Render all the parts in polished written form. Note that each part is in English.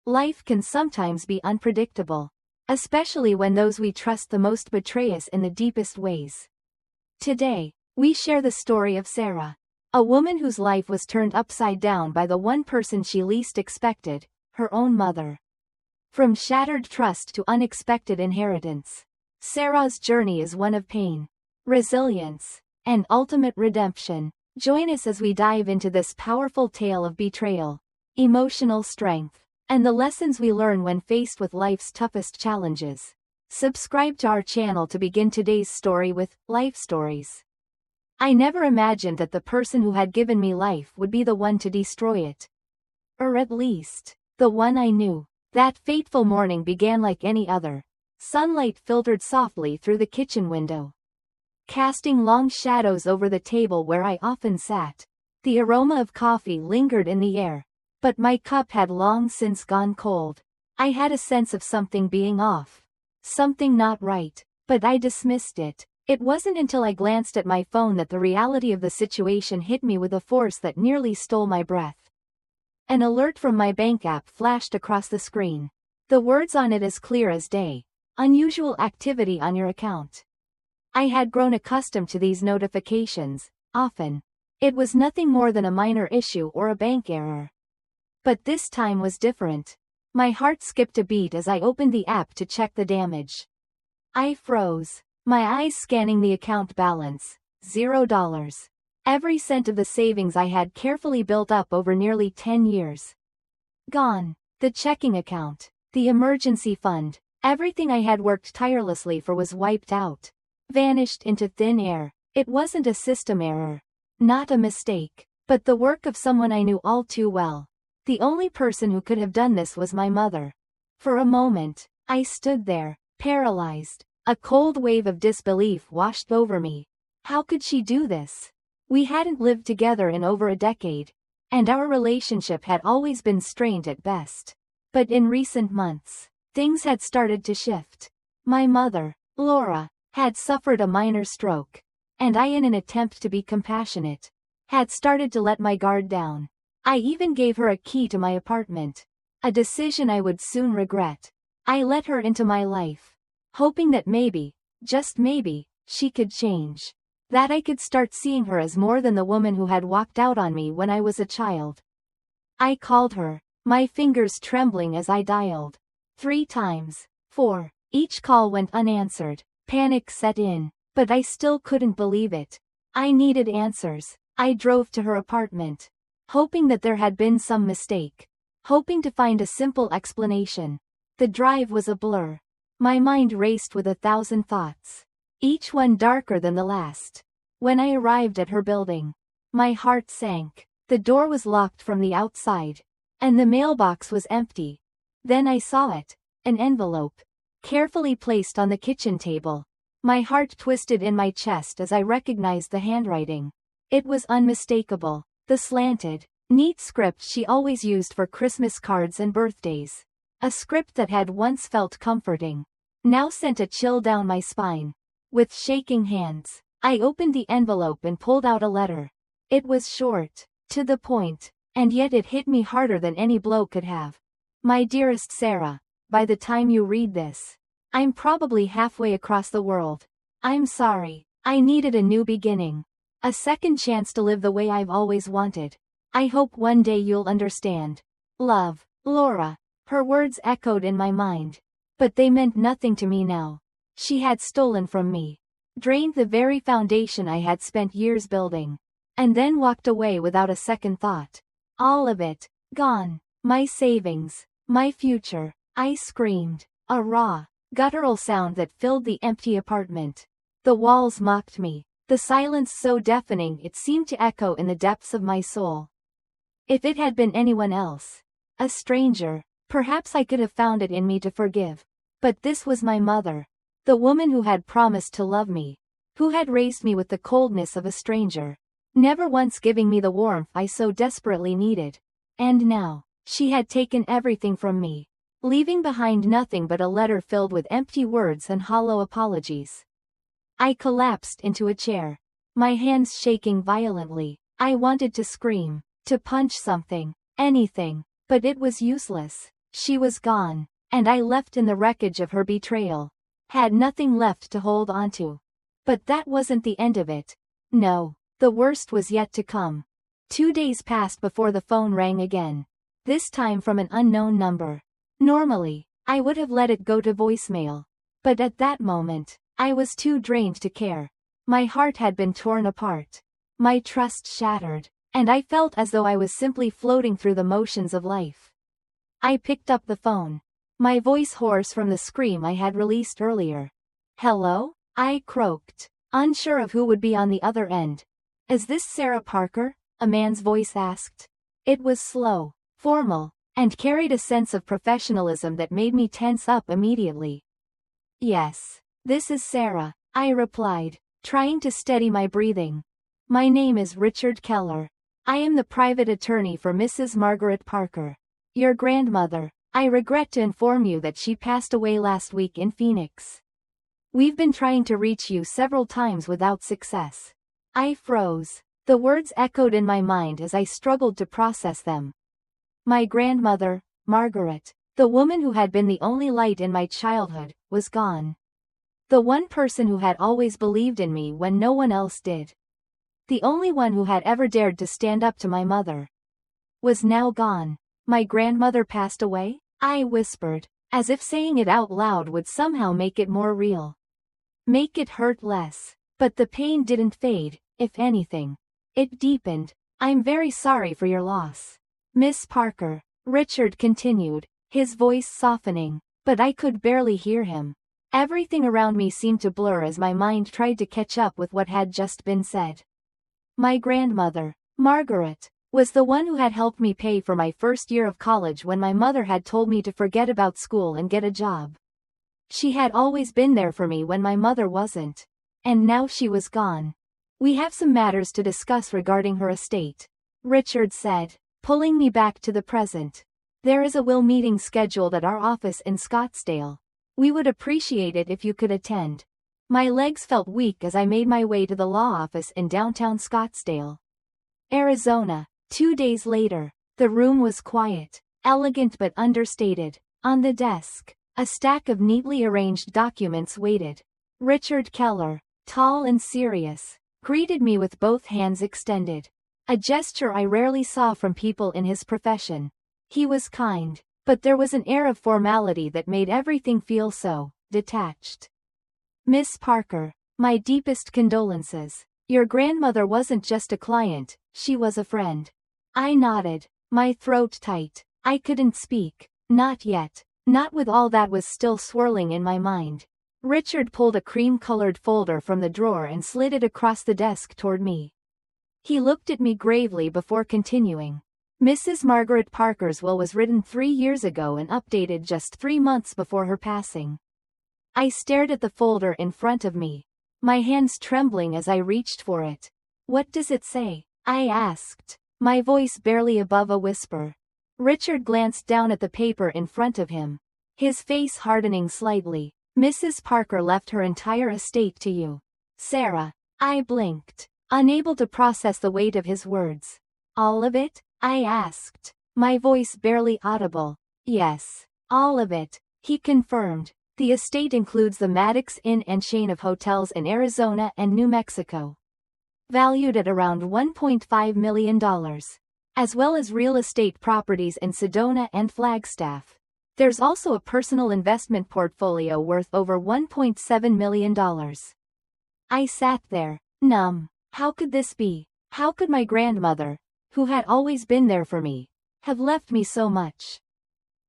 Life can sometimes be unpredictable, especially when those we trust the most betray us in the deepest ways. Today, we share the story of Sarah, a woman whose life was turned upside down by the one person she least expected, her own mother. From shattered trust to unexpected inheritance, Sarah's journey is one of pain, resilience, and ultimate redemption. Join us as we dive into this powerful tale of betrayal, emotional strength, and the lessons we learn when faced with life's toughest challenges. Subscribe to our channel to begin today's story with Life Stories. I never imagined that the person who had given me life would be the one to destroy it. Or at least, the one I knew. That fateful morning began like any other. Sunlight filtered softly through the kitchen window, casting long shadows over the table where I often sat. The aroma of coffee lingered in the air, but my cup had long since gone cold. I had a sense of something being off, something not right, but I dismissed it. It wasn't until I glanced at my phone that the reality of the situation hit me with a force that nearly stole my breath. An alert from my bank app flashed across the screen. The words on it as clear as day: unusual activity on your account. I had grown accustomed to these notifications. Often, it was nothing more than a minor issue or a bank error. But this time was different. My heart skipped a beat as I opened the app to check the damage. I froze, my eyes scanning the account balance: $0. Every cent of the savings I had carefully built up over nearly 10 years. Gone. The checking account, the emergency fund, everything I had worked tirelessly for was wiped out. Vanished into thin air. It wasn't a system error, not a mistake, but the work of someone I knew all too well. The only person who could have done this was my mother. For a moment, I stood there, paralyzed. A cold wave of disbelief washed over me. How could she do this? We hadn't lived together in over a decade, and our relationship had always been strained at best. But in recent months, things had started to shift. My mother, Laura, had suffered a minor stroke, and I, in an attempt to be compassionate, had started to let my guard down. I even gave her a key to my apartment, a decision I would soon regret. I let her into my life, hoping that maybe, just maybe, she could change. That I could start seeing her as more than the woman who had walked out on me when I was a child. I called her, my fingers trembling as I dialed. 3 times. 4. Each call went unanswered. Panic set in, but I still couldn't believe it. I needed answers. I drove to her apartment, hoping that there had been some mistake, hoping to find a simple explanation. The drive was a blur. My mind raced with 1,000 thoughts, each one darker than the last. When I arrived at her building, my heart sank. The door was locked from the outside, and the mailbox was empty. Then I saw it, an envelope, carefully placed on the kitchen table. My heart twisted in my chest as I recognized the handwriting. It was unmistakable, the slanted, neat script she always used for Christmas cards and birthdays. A script that had once felt comforting, now sent a chill down my spine. With shaking hands, I opened the envelope and pulled out a letter. It was short, to the point, and yet it hit me harder than any blow could have. My dearest Sarah, by the time you read this, I'm probably halfway across the world. I'm sorry. I needed a new beginning. A second chance to live the way I've always wanted. I hope one day you'll understand. Love, Laura. Her words echoed in my mind, but they meant nothing to me now. She had stolen from me, drained the very foundation I had spent years building, and then walked away without a second thought. All of it, gone. My savings, my future. I screamed, a raw, guttural sound that filled the empty apartment. The walls mocked me, the silence so deafening it seemed to echo in the depths of my soul. If it had been anyone else, a stranger, perhaps I could have found it in me to forgive. But this was my mother, the woman who had promised to love me, who had raised me with the coldness of a stranger, never once giving me the warmth I so desperately needed. And now, she had taken everything from me, leaving behind nothing but a letter filled with empty words and hollow apologies. I collapsed into a chair, my hands shaking violently. I wanted to scream, to punch something, anything, but it was useless. She was gone, and I left in the wreckage of her betrayal. Had nothing left to hold onto. But that wasn't the end of it. No, the worst was yet to come. 2 days passed before the phone rang again. This time from an unknown number. Normally, I would have let it go to voicemail. But at that moment, I was too drained to care. My heart had been torn apart. My trust shattered, and I felt as though I was simply floating through the motions of life. I picked up the phone. My voice hoarse from the scream I had released earlier. "Hello?" I croaked, unsure of who would be on the other end. "Is this Sarah Parker?" a man's voice asked. It was slow, formal, and carried a sense of professionalism that made me tense up immediately. "Yes, this is Sarah," I replied, trying to steady my breathing. "My name is Richard Keller. I am the private attorney for Mrs. Margaret Parker. Your grandmother. I regret to inform you that she passed away last week in Phoenix. We've been trying to reach you several times without success." I froze. The words echoed in my mind as I struggled to process them. My grandmother, Margaret, the woman who had been the only light in my childhood, was gone. The one person who had always believed in me when no one else did. The only one who had ever dared to stand up to my mother. Was now gone. My grandmother passed away? I whispered, as if saying it out loud would somehow make it more real. Make it hurt less. But the pain didn't fade, if anything. It deepened. "I'm very sorry for your loss, Miss Parker," Richard continued, his voice softening, but I could barely hear him. Everything around me seemed to blur as my mind tried to catch up with what had just been said. My grandmother, Margaret, was the one who had helped me pay for my first year of college when my mother had told me to forget about school and get a job. She had always been there for me when my mother wasn't. And now she was gone. "We have some matters to discuss regarding her estate," Richard said, pulling me back to the present. "There is a will meeting scheduled at our office in Scottsdale. We would appreciate it if you could attend." My legs felt weak as I made my way to the law office in downtown Scottsdale, Arizona. 2 days later, the room was quiet, elegant but understated. On the desk, a stack of neatly arranged documents waited. Richard Keller, tall and serious, greeted me with both hands extended. A gesture I rarely saw from people in his profession. He was kind, but there was an air of formality that made everything feel so detached. "Miss Parker, my deepest condolences. Your grandmother wasn't just a client, she was a friend." I nodded, my throat tight. I couldn't speak. Not yet. Not with all that was still swirling in my mind. Richard pulled a cream-colored folder from the drawer and slid it across the desk toward me. He looked at me gravely before continuing. "Mrs. Margaret Parker's will was written 3 years ago and updated just 3 months before her passing." I stared at the folder in front of me, my hands trembling as I reached for it. "What does it say?" I asked, my voice barely above a whisper. Richard glanced down at the paper in front of him, his face hardening slightly. "Mrs. Parker left her entire estate to you, Sarah." I blinked, unable to process the weight of his words. "All of it?" I asked, my voice barely audible. "Yes, all of it," he confirmed. "The estate includes the Maddox Inn and chain of hotels in Arizona and New Mexico, valued at around $1.5 million, as well as real estate properties in Sedona and Flagstaff. There's also a personal investment portfolio worth over $1.7 million. I sat there, numb. How could this be? How could my grandmother, who had always been there for me, have left me so much?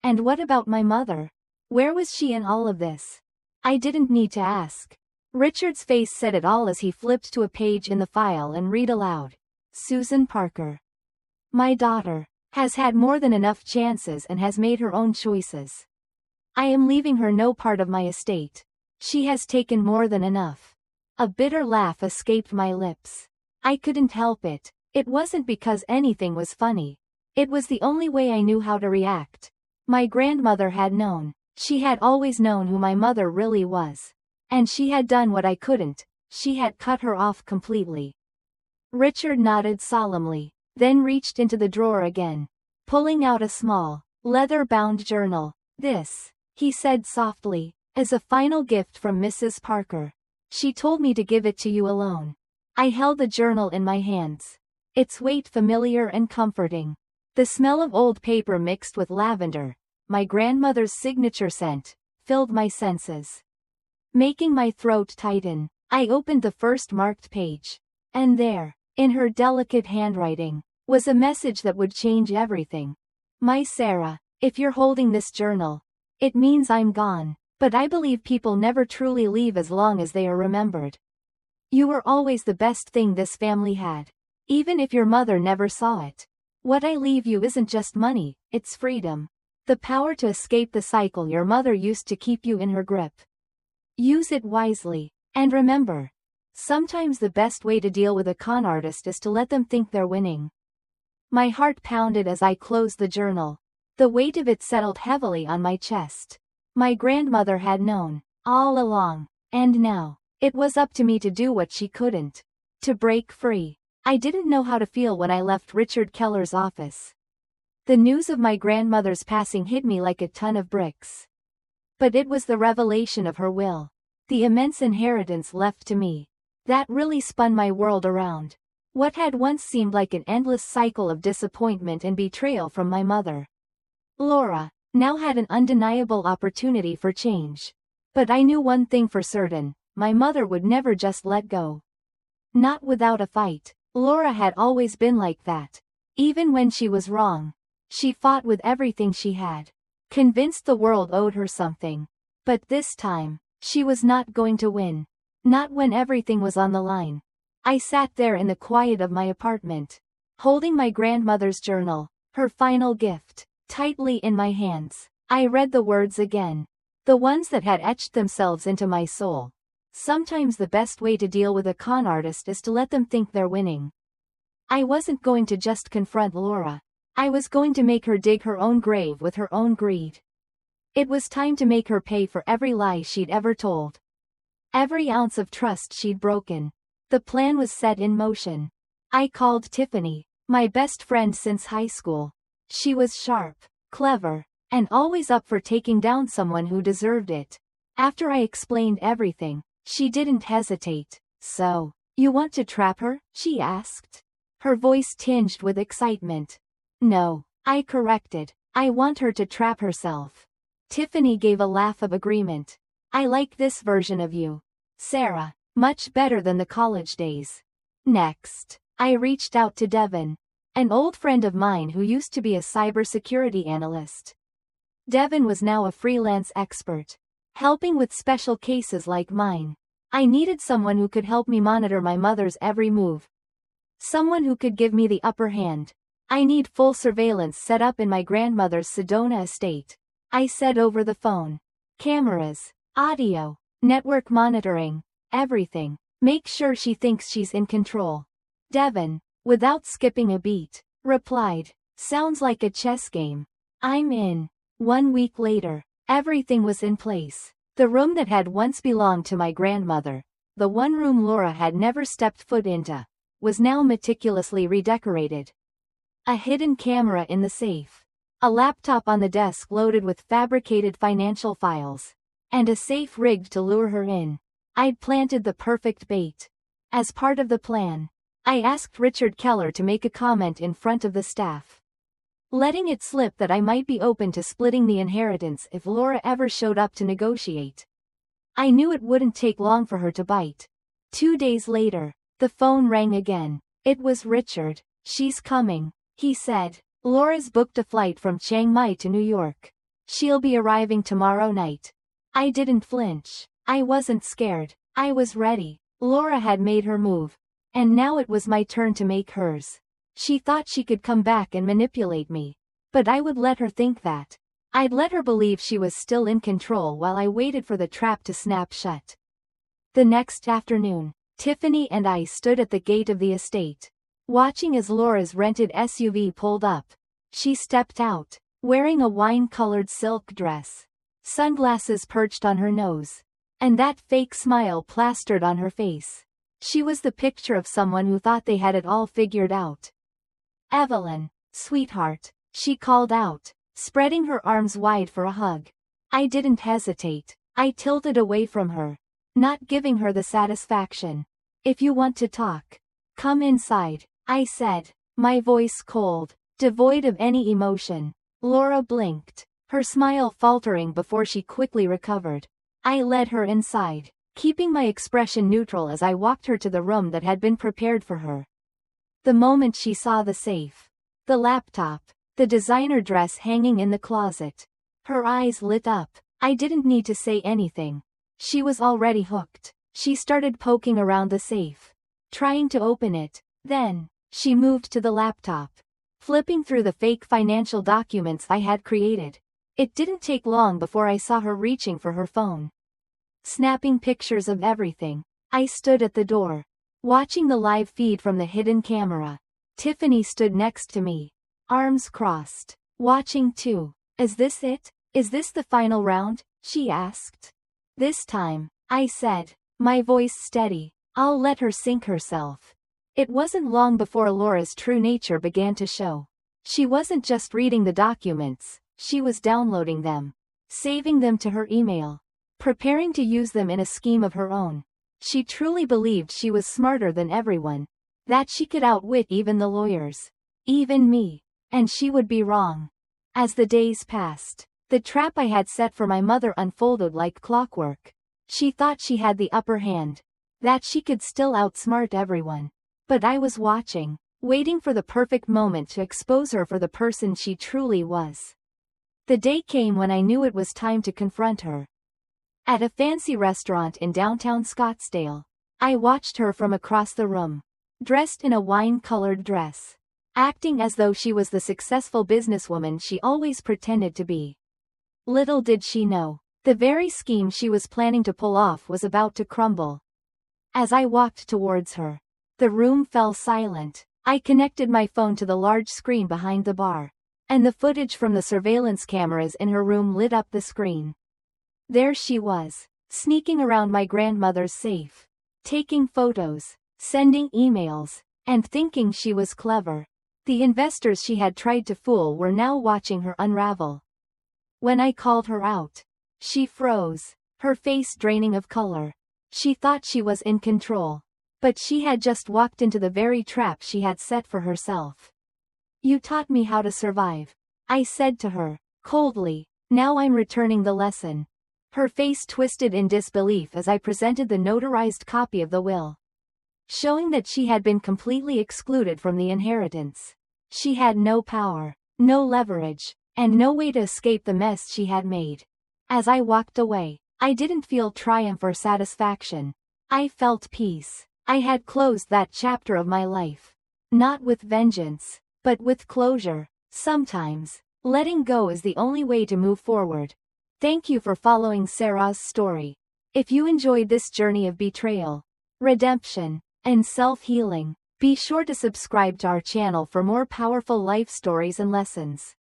And what about my mother? Where was she in all of this? I didn't need to ask. Richard's face said it all as he flipped to a page in the file and read aloud. "Susan Parker, my daughter, has had more than enough chances and has made her own choices. I am leaving her no part of my estate. She has taken more than enough." A bitter laugh escaped my lips. I couldn't help it. It wasn't because anything was funny. It was the only way I knew how to react. My grandmother had known. She had always known who my mother really was. And she had done what I couldn't. She had cut her off completely. Richard nodded solemnly, then reached into the drawer again, pulling out a small, leather-bound journal. This, he said softly, is a final gift from Mrs. Parker. She told me to give it to you alone. I held the journal in my hands. Its weight familiar and comforting. The smell of old paper mixed with lavender, my grandmother's signature scent, filled my senses. Making my throat tighten, I opened the first marked page. And there, in her delicate handwriting, was a message that would change everything. My Sarah, if you're holding this journal, it means I'm gone, but I believe people never truly leave as long as they are remembered. You were always the best thing this family had. Even if your mother never saw it. What I leave you isn't just money, it's freedom. The power to escape the cycle your mother used to keep you in her grip. Use it wisely. And remember, sometimes the best way to deal with a con artist is to let them think they're winning. My heart pounded as I closed the journal. The weight of it settled heavily on my chest. My grandmother had known, all along, and now, it was up to me to do what she couldn't. To break free. I didn't know how to feel when I left Richard Keller's office. The news of my grandmother's passing hit me like a ton of bricks. But it was the revelation of her will. The immense inheritance left to me. That really spun my world around. What had once seemed like an endless cycle of disappointment and betrayal from my mother, Laura, now had an undeniable opportunity for change. But I knew one thing for certain, my mother would never just let go. Not without a fight. Laura had always been like that. Even when she was wrong, she fought with everything she had. Convinced the world owed her something. But this time, she was not going to win. Not when everything was on the line. I sat there in the quiet of my apartment, holding my grandmother's journal, her final gift, tightly in my hands. I read the words again. The ones that had etched themselves into my soul. Sometimes the best way to deal with a con artist is to let them think they're winning. I wasn't going to just confront Laura. I was going to make her dig her own grave with her own greed. It was time to make her pay for every lie she'd ever told. Every ounce of trust she'd broken. The plan was set in motion. I called Tiffany, my best friend since high school. She was sharp, clever, and always up for taking down someone who deserved it. After I explained everything, she didn't hesitate. So, you want to trap her? She asked. Her voice tinged with excitement. No, I corrected. I want her to trap herself. Tiffany gave a laugh of agreement. I like this version of you, Sarah, much better than the college days. Next, I reached out to Devin, an old friend of mine who used to be a cybersecurity analyst. Devin was now a freelance expert, helping with special cases like mine. I needed someone who could help me monitor my mother's every move. Someone who could give me the upper hand. I need full surveillance set up in my grandmother's Sedona estate. I said over the phone. Cameras, audio, network monitoring, everything. Make sure she thinks she's in control. Devin, without skipping a beat, replied. Sounds like a chess game. I'm in. 1 week later, everything was in place. The room that had once belonged to my grandmother, the one room Laura had never stepped foot into, was now meticulously redecorated. A hidden camera in the safe. A laptop on the desk loaded with fabricated financial files. And a safe rigged to lure her in. I'd planted the perfect bait. As part of the plan, I asked Richard Keller to make a comment in front of the staff, letting it slip that I might be open to splitting the inheritance if Laura ever showed up to negotiate. I knew it wouldn't take long for her to bite. 2 days later, the phone rang again. It was Richard. She's coming, he said. Laura's booked a flight from Chiang Mai to New York. She'll be arriving tomorrow night. I didn't flinch. I wasn't scared. I was ready. Laura had made her move. And now it was my turn to make hers. She thought she could come back and manipulate me. But I would let her think that. I'd let her believe she was still in control while I waited for the trap to snap shut. The next afternoon, Tiffany and I stood at the gate of the estate, watching as Laura's rented SUV pulled up. She stepped out, wearing a wine-colored silk dress, sunglasses perched on her nose, and that fake smile plastered on her face. She was the picture of someone who thought they had it all figured out. Evelyn, sweetheart, she called out, spreading her arms wide for a hug. I didn't hesitate. I tilted away from her, not giving her the satisfaction. "If you want to talk, come inside," I said, my voice cold, devoid of any emotion. Laura blinked, her smile faltering before she quickly recovered. I led her inside, keeping my expression neutral as I walked her to the room that had been prepared for her. The moment she saw the safe, the laptop, the designer dress hanging in the closet, her eyes lit up. I didn't need to say anything. She was already hooked. She started poking around the safe, trying to open it. Then, she moved to the laptop, flipping through the fake financial documents I had created. It didn't take long before I saw her reaching for her phone, snapping pictures of everything. I stood at the door, watching the live feed from the hidden camera. Tiffany stood next to me, arms crossed, watching too. "Is this it? Is this the final round?" she asked. "This time," I said, my voice steady. "I'll let her sink herself." It wasn't long before Laura's true nature began to show. She wasn't just reading the documents, she was downloading them, saving them to her email, preparing to use them in a scheme of her own. She truly believed she was smarter than everyone, that she could outwit even the lawyers, even me. And she would be wrong. As the days passed, the trap I had set for my mother unfolded like clockwork. She thought she had the upper hand, that she could still outsmart everyone. But I was watching, waiting for the perfect moment to expose her for the person she truly was. The day came when I knew it was time to confront her. At a fancy restaurant in downtown Scottsdale, I watched her from across the room, dressed in a wine-colored dress, acting as though she was the successful businesswoman she always pretended to be. Little did she know, the very scheme she was planning to pull off was about to crumble. As I walked towards her, the room fell silent. I connected my phone to the large screen behind the bar, and the footage from the surveillance cameras in her room lit up the screen. There she was, sneaking around my grandmother's safe, taking photos, sending emails, and thinking she was clever. The investors she had tried to fool were now watching her unravel. When I called her out, she froze, her face draining of color. She thought she was in control, but she had just walked into the very trap she had set for herself. "You taught me how to survive," I said to her, coldly. "Now I'm returning the lesson." Her face twisted in disbelief as I presented the notarized copy of the will, showing that she had been completely excluded from the inheritance. She had no power, no leverage, and no way to escape the mess she had made. As I walked away, I didn't feel triumph or satisfaction. I felt peace. I had closed that chapter of my life. Not with vengeance, but with closure. Sometimes, letting go is the only way to move forward. Thank you for following Sarah's story. If you enjoyed this journey of betrayal, redemption, and self-healing, be sure to subscribe to our channel for more powerful life stories and lessons.